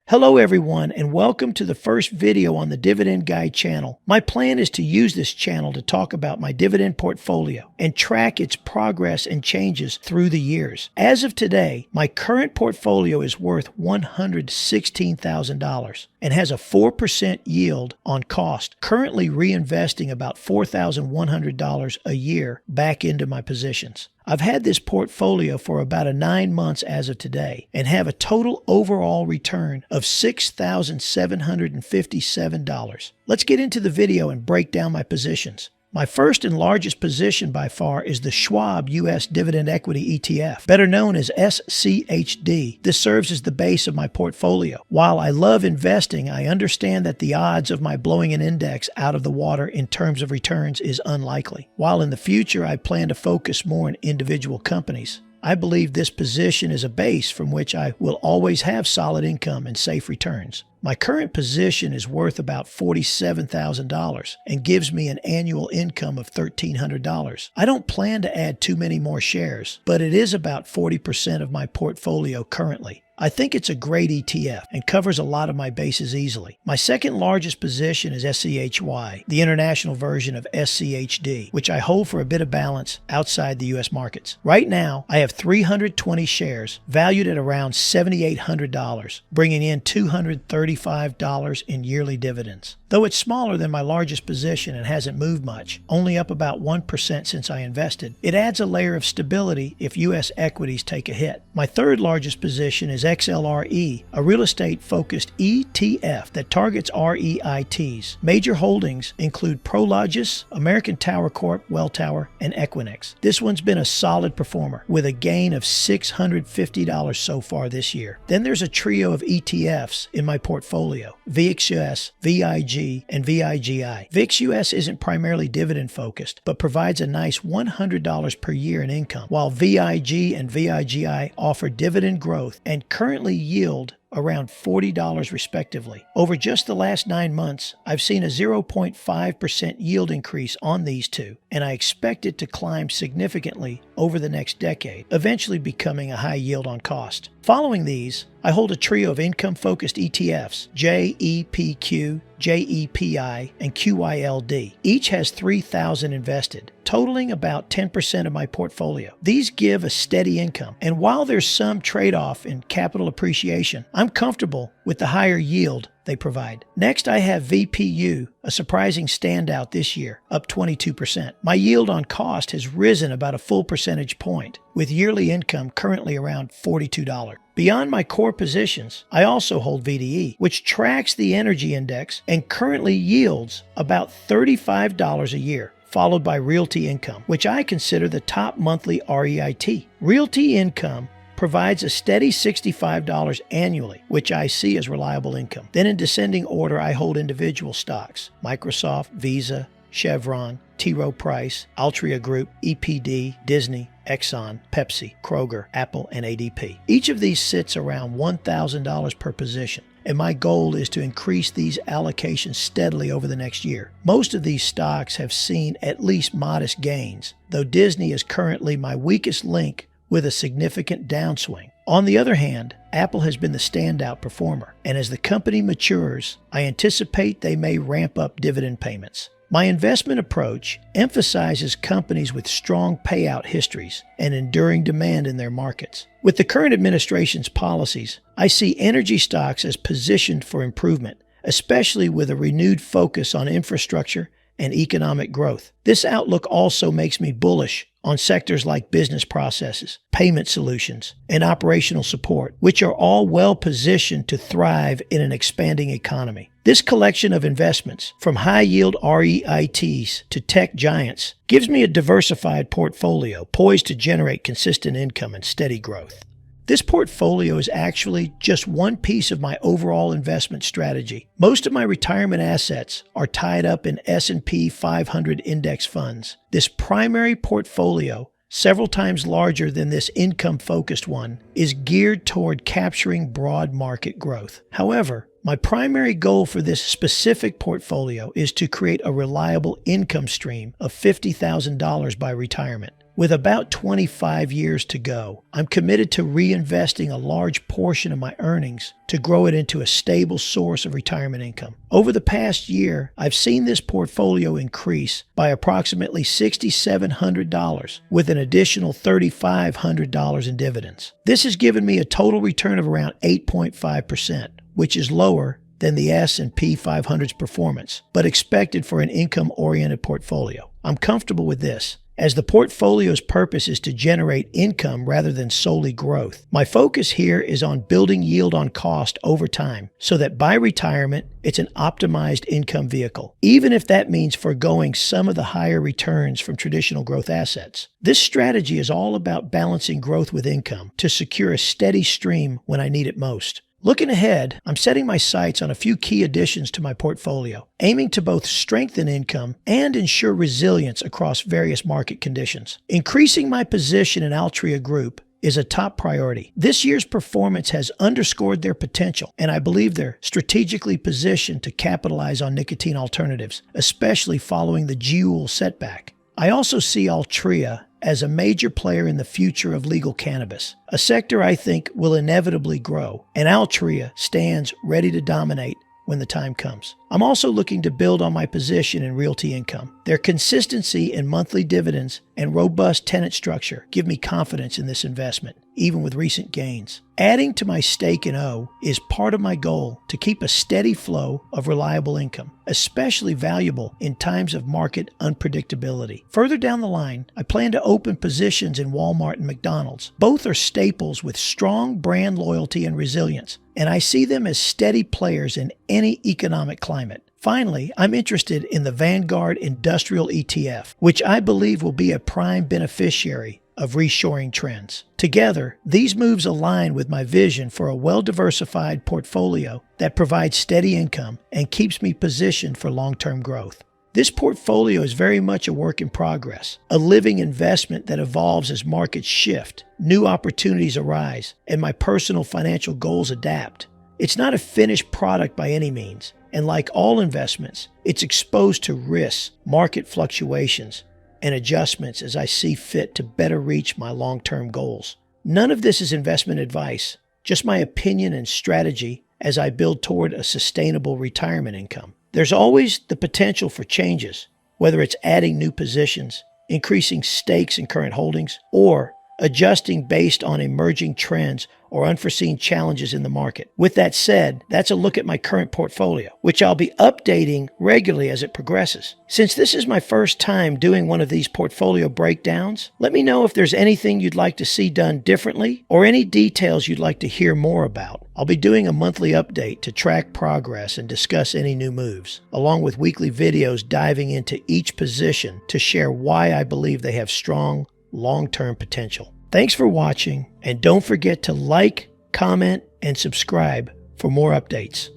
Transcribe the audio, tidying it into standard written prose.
Hello everyone, and welcome to the first video on the Dividend Guide channel. My plan is to use this channel to talk about my dividend portfolio and track its progress and changes through the years. As of today, my current portfolio is worth $116,000 and has a 4% yield on cost, currently reinvesting about $4,100 a year back into my positions. I've had this portfolio for about 9 months as of today and have a total overall return of $6,757. Let's get into the video and break down my positions. My first and largest position by far is the Schwab U.S. Dividend Equity ETF, better known as SCHD. This serves as the base of my portfolio. While I love investing, I understand that the odds of my blowing an index out of the water in terms of returns is unlikely. While in the future I plan to focus more on individual companies, I believe this position is a base from which I will always have solid income and safe returns. My current position is worth about $47,000 and gives me an annual income of $1,300. I don't plan to add too many more shares, but it is about 40% of my portfolio currently. I think it's a great ETF and covers a lot of my bases easily. My second largest position is SCHY, the international version of SCHD, which I hold for a bit of balance outside the U.S. markets. Right now, I have 320 shares valued at around $7,800, bringing in $235 in yearly dividends. Though it's smaller than my largest position and hasn't moved much, only up about 1% since I invested, it adds a layer of stability if U.S. equities take a hit. My third largest position is XLRE, a real estate-focused ETF that targets REITs. Major holdings include Prologis, American Tower Corp, Welltower, and Equinix. This one's been a solid performer with a gain of $650 so far this year. Then there's a trio of ETFs in my portfolio: VIX-US, VIG, and VIGI. VIX-US isn't primarily dividend-focused, but provides a nice $100 per year in income, while VIG and VIGI offer dividend growth and currently yield around $40 respectively. Over just the last 9 months, I've seen a 0.5% yield increase on these two, and I expect it to climb significantly over the next decade, eventually becoming a high yield on cost. Following these, I hold a trio of income-focused ETFs, JEPQ, JEPI, and QYLD. Each has 3,000 invested, totaling about 10% of my portfolio. These give a steady income, and while there's some trade-off in capital appreciation, I'm comfortable with the higher yield they provide. Next, I have VPU, a surprising standout this year, up 22%. My yield on cost has risen about a full percentage point, with yearly income currently around $42. Beyond my core positions, I also hold VDE, which tracks the energy index and currently yields about $35 a year, followed by Realty Income, which I consider the top monthly REIT. Realty Income provides a steady $65 annually, which I see as reliable income. Then in descending order, I hold individual stocks: Microsoft, Visa, Chevron, T. Rowe Price, Altria Group, EPD, Disney, Exxon, Pepsi, Kroger, Apple, and ADP. Each of these sits around $1,000 per position, and my goal is to increase these allocations steadily over the next year. Most of these stocks have seen at least modest gains, though Disney is currently my weakest link with a significant downswing. On the other hand, Apple has been the standout performer, and as the company matures, I anticipate they may ramp up dividend payments. My investment approach emphasizes companies with strong payout histories and enduring demand in their markets. With the current administration's policies, I see energy stocks as positioned for improvement, especially with a renewed focus on infrastructure and economic growth. This outlook also makes me bullish on sectors like business processes, payment solutions, and operational support, which are all well positioned to thrive in an expanding economy. This collection of investments, from high-yield REITs to tech giants, gives me a diversified portfolio poised to generate consistent income and steady growth. This portfolio is actually just one piece of my overall investment strategy. Most of my retirement assets are tied up in S&P 500 index funds. This primary portfolio, several times larger than this income-focused one, is geared toward capturing broad market growth. However, My primary goal for this specific portfolio is to create a reliable income stream of $50,000 by retirement. With about 25 years to go, I'm committed to reinvesting a large portion of my earnings to grow it into a stable source of retirement income. Over the past year, I've seen this portfolio increase by approximately $6,700 with an additional $3,500 in dividends. This has given me a total return of around 8.5%, which is lower than the S&P 500's performance, but expected for an income-oriented portfolio. I'm comfortable with this, as the portfolio's purpose is to generate income rather than solely growth. My focus here is on building yield on cost over time so that by retirement, it's an optimized income vehicle, even if that means foregoing some of the higher returns from traditional growth assets. This strategy is all about balancing growth with income to secure a steady stream when I need it most. Looking ahead, I'm setting my sights on a few key additions to my portfolio, aiming to both strengthen income and ensure resilience across various market conditions. Increasing my position in Altria Group is a top priority. This year's performance has underscored their potential, and I believe they're strategically positioned to capitalize on nicotine alternatives, especially following the JUUL setback. I also see Altria as a major player in the future of legal cannabis, a sector I think will inevitably grow, and Altria stands ready to dominate when the time comes. I'm also looking to build on my position in realty income. Their consistency in monthly dividends and robust tenant structure give me confidence in this investment, even with recent gains. Adding to my stake in O is part of my goal to keep a steady flow of reliable income, especially valuable in times of market unpredictability. Further down the line, I plan to open positions in Walmart and McDonald's. Both are staples with strong brand loyalty and resilience, and I see them as steady players in any economic climate. Finally, I'm interested in the Vanguard Industrial ETF, which I believe will be a prime beneficiary of reshoring trends. Together, these moves align with my vision for a well-diversified portfolio that provides steady income and keeps me positioned for long-term growth. This portfolio is very much a work in progress, a living investment that evolves as markets shift, new opportunities arise, and my personal financial goals adapt. It's not a finished product by any means, and like all investments, it's exposed to risks, market fluctuations, and adjustments as I see fit to better reach my long-term goals. None of this is investment advice, just my opinion and strategy as I build toward a sustainable retirement income. There's always the potential for changes, whether it's adding new positions, increasing stakes in current holdings, or adjusting based on emerging trends or unforeseen challenges in the market. With that said, that's a look at my current portfolio, which I'll be updating regularly as it progresses. Since this is my first time doing one of these portfolio breakdowns, let me know if there's anything you'd like to see done differently or any details you'd like to hear more about. I'll be doing a monthly update to track progress and discuss any new moves, along with weekly videos diving into each position to share why I believe they have strong long-term potential. Thanks for watching, and don't forget to like, comment, and subscribe for more updates.